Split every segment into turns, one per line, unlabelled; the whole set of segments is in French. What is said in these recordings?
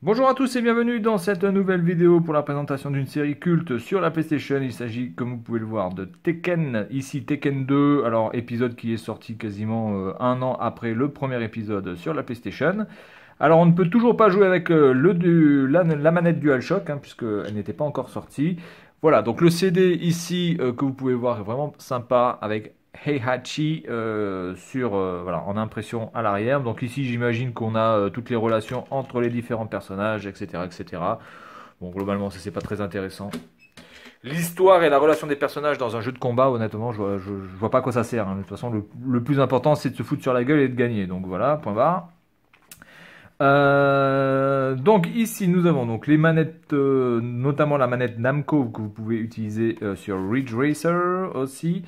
Bonjour à tous et bienvenue dans cette nouvelle vidéo pour la présentation d'une série culte sur la PlayStation. Il s'agit, comme vous pouvez le voir, de Tekken, ici Tekken 2, alors épisode qui est sorti quasiment un an après le premier épisode sur la PlayStation. Alors on ne peut toujours pas jouer avec la manette DualShock, puisqu'elle n'était pas encore sortie. Voilà, donc le CD ici que vous pouvez voir est vraiment sympa avec Heihachi voilà, en impression à l'arrière. Donc ici j'imagine qu'on a toutes les relations entre les différents personnages, etc. etc. Bon, globalement ça c'est pas très intéressant. L'histoire et la relation des personnages dans un jeu de combat, honnêtement, je vois pas à quoi ça sert, hein. De toute façon, le plus important c'est de se foutre sur la gueule et de gagner. Donc voilà, point barre. Donc ici nous avons donc les manettes, notamment la manette Namco que vous pouvez utiliser sur Ridge Racer aussi.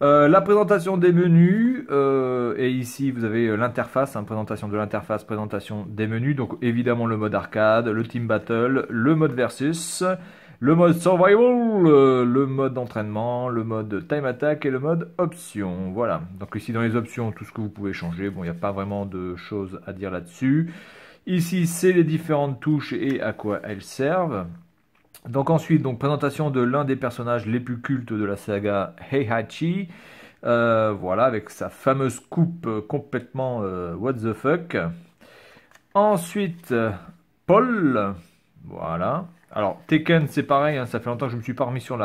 La présentation des menus, et ici vous avez l'interface, présentation de l'interface, présentation des menus, donc évidemment le mode arcade, le team battle, le mode versus, le mode survival, le mode entraînement, le mode time attack et le mode option. Voilà, donc ici dans les options, tout ce que vous pouvez changer, bon il n'y a pas vraiment de choses à dire là-dessus. Ici c'est les différentes touches et à quoi elles servent. Donc ensuite, donc présentation de l'un des personnages les plus cultes de la saga, Heihachi. Voilà, avec sa fameuse coupe complètement what the fuck. Ensuite, Paul. Voilà. Alors Tekken, c'est pareil, hein, ça fait longtemps que je me suis pas remis sur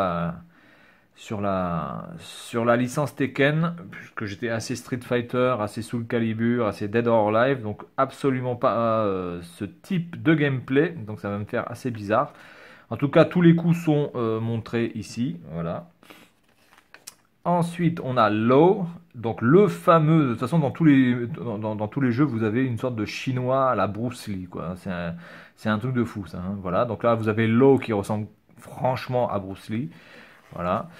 la licence Tekken, puisque j'étais assez Street Fighter, assez Soul Calibur, assez Dead or Alive, donc absolument pas ce type de gameplay, donc ça va me faire assez bizarre. En tout cas, tous les coups sont montrés ici. Voilà. Ensuite, on a Low, donc le fameux. De toute façon, dans tous les jeux, vous avez une sorte de chinois à la Bruce Lee, quoi. C'est un truc de fou, ça, hein. Voilà. Donc là, vous avez Low qui ressemble franchement à Bruce Lee. Voilà.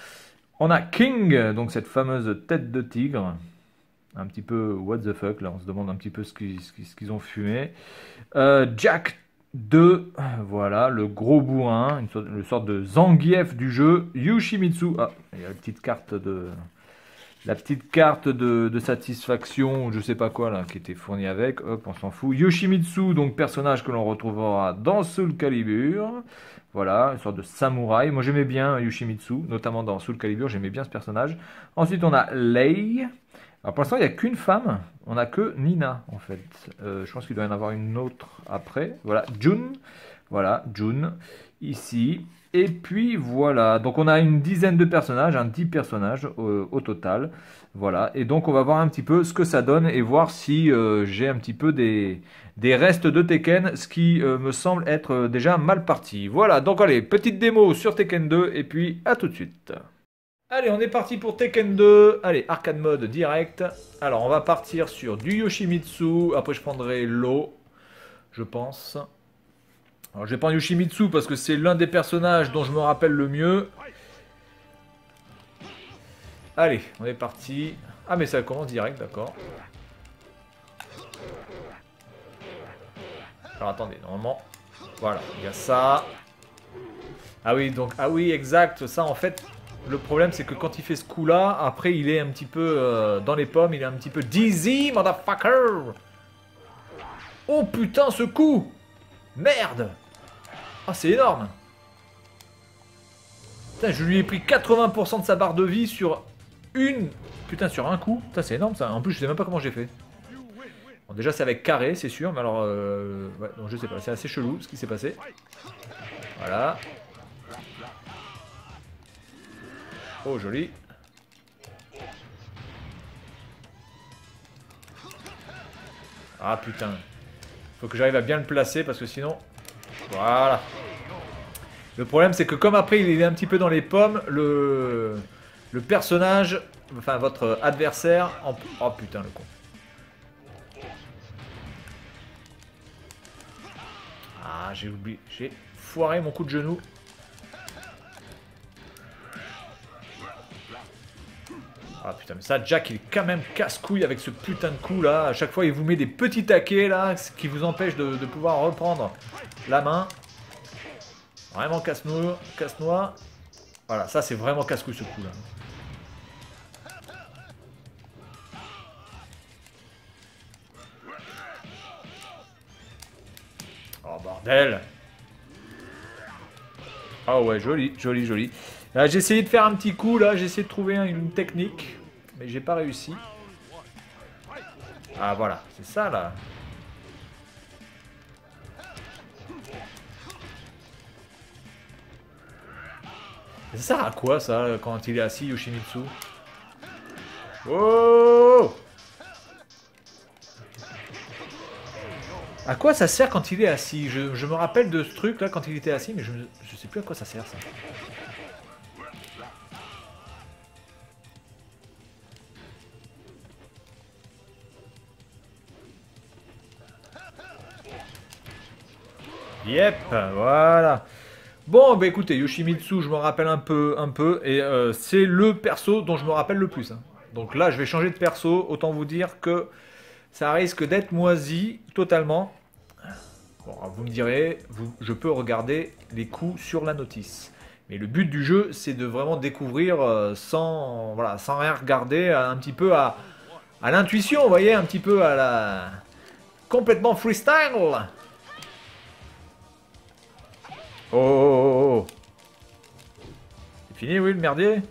On a King, donc cette fameuse tête de tigre. Un petit peu what the fuck, là, on se demande un petit peu ce qu'ils ont fumé. Jack 2, voilà, le gros bourrin, une sorte de Zangief du jeu, Yoshimitsu. Ah, il y a la petite carte de satisfaction, je sais pas quoi là, qui était fournie avec. Hop, on s'en fout. Yoshimitsu, donc personnage que l'on retrouvera dans Soul Calibur. Voilà, une sorte de samouraï. Moi j'aimais bien Yoshimitsu, notamment dans Soul Calibur, j'aimais bien ce personnage. Ensuite on a Lei. Alors pour l'instant, il n'y a qu'une femme, on n'a que Nina en fait. Je pense qu'il doit y en avoir une autre après. Voilà, June. Voilà, June, ici. Et puis voilà, donc on a une dizaine de personnages, 10 personnages au total. Voilà, et donc on va voir un petit peu ce que ça donne et voir si j'ai un petit peu des restes de Tekken, ce qui me semble être déjà mal parti. Voilà, donc allez, petite démo sur Tekken 2 et puis à tout de suite. Allez, on est parti pour Tekken 2. Allez, arcade mode direct. Alors, on va partir sur du Yoshimitsu. Après, je prendrai l'eau, je pense. Alors, je vais prendre Yoshimitsu parce que c'est l'un des personnages dont je me rappelle le mieux. Allez, on est parti. Ah, mais ça commence direct, d'accord. Alors, attendez, normalement. Voilà, il y a ça. Ah oui, donc, ah oui, exact. Ça, en fait, le problème, c'est que quand il fait ce coup-là, après, il est un petit peu dans les pommes, il est un petit peu dizzy, motherfucker. Oh putain, ce coup. Merde. Ah, c'est énorme. Putain, je lui ai pris 80% de sa barre de vie sur une... Putain, sur un coup. Putain, c'est énorme, ça. En plus, je sais même pas comment j'ai fait. Bon, déjà, c'est avec carré, c'est sûr, mais alors... Ouais, donc je sais pas, c'est assez chelou ce qui s'est passé. Voilà. Oh, joli. Ah, putain. Faut que j'arrive à bien le placer, parce que sinon... Voilà. Le problème, c'est que comme après, il est un petit peu dans les pommes, le personnage... Enfin, votre adversaire... Oh, putain, le con. Ah, j'ai oublié. J'ai foiré mon coup de genou. Ah putain, mais ça, Jack, il est quand même casse-couille avec ce putain de coup là. À chaque fois, il vous met des petits taquets là, ce qui vous empêche de pouvoir reprendre la main. Vraiment casse-noix. Voilà, ça c'est vraiment casse-couille ce coup là. Oh bordel. Ah ouais, joli, joli, joli. Là, j'ai essayé de faire un petit coup, là, j'ai essayé de trouver une technique, mais j'ai pas réussi. Ah voilà, c'est ça là. Ça sert à quoi ça, quand il est assis, Yoshimitsu? Oh! À quoi ça sert quand il est assis? Je me rappelle de ce truc là quand il était assis, mais je sais plus à quoi ça sert ça. Yep, voilà. Bon, bah écoutez, Yoshimitsu, je me rappelle un peu, et c'est le perso dont je me rappelle le plus. Hein. Donc là, je vais changer de perso, autant vous dire que ça risque d'être moisi totalement. Bon, vous me direz, je peux regarder les coups sur la notice. Mais le but du jeu, c'est de vraiment découvrir sans, voilà, sans rien regarder, un petit peu à l'intuition, vous voyez, un petit peu à la... complètement freestyle. Oh, oh, oh, oh. C'est fini, oui, le merdier.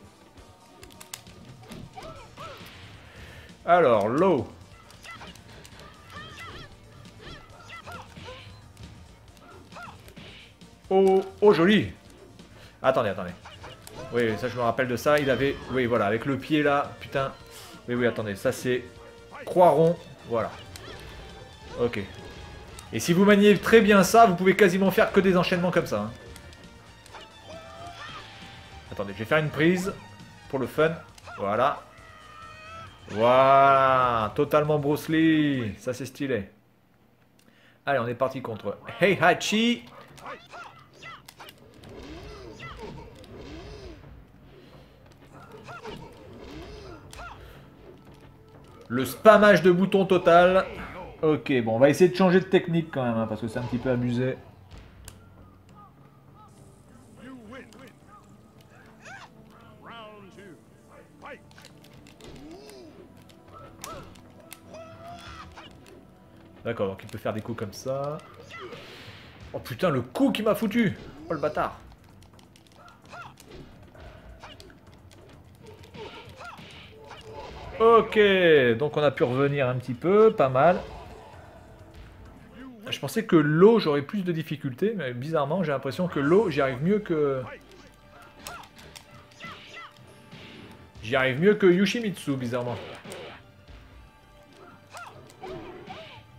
Alors, l'eau. Oh, oh, joli. Attendez, attendez. Oui, ça, je me rappelle de ça. Il avait... Oui, voilà, avec le pied, là. Putain. Oui, oui, attendez. Ça, c'est... Croix rond. Voilà. Ok. Et si vous maniez très bien ça, vous pouvez quasiment faire que des enchaînements comme ça. Hein. Attendez, je vais faire une prise pour le fun. Voilà. Voilà. Totalement Bruce Lee. Ça, c'est stylé. Allez, on est parti contre Heihachi. Le spammage de boutons total. Ok, bon, on va essayer de changer de technique quand même, hein, parce que c'est un petit peu abusé. D'accord, donc il peut faire des coups comme ça. Oh putain, le coup qu'il m'a foutu! Oh le bâtard! Ok, donc on a pu revenir un petit peu, pas mal. Je pensais que l'eau, j'aurais plus de difficultés, mais bizarrement, j'ai l'impression que l'eau, j'y arrive mieux que... J'y arrive mieux que Yoshimitsu, bizarrement.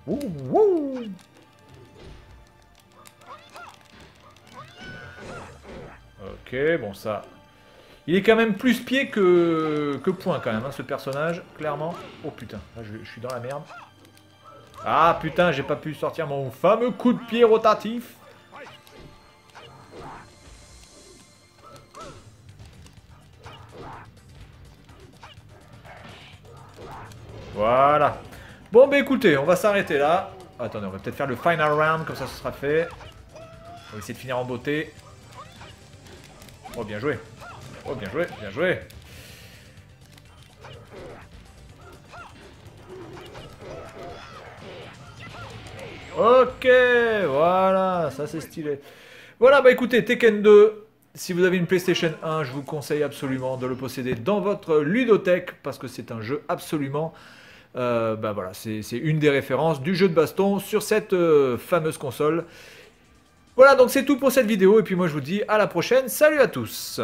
Ouh, ouh. Ok, bon ça... Il est quand même plus pied que point quand même, hein, ce personnage, clairement. Oh putain, là je suis dans la merde. Ah putain, j'ai pas pu sortir mon fameux coup de pied rotatif. Voilà. Bon bah écoutez, on va s'arrêter là. Attendez, on va peut-être faire le final round, comme ça ce sera fait. On va essayer de finir en beauté. Oh bien joué. Oh bien joué, bien joué. Ok, voilà, ça c'est stylé. Voilà, bah écoutez, Tekken 2, si vous avez une PlayStation 1, je vous conseille absolument de le posséder dans votre ludothèque, parce que c'est un jeu absolument... bah voilà, c'est une des références du jeu de baston sur cette fameuse console. Voilà, donc c'est tout pour cette vidéo, et puis moi je vous dis à la prochaine, salut à tous!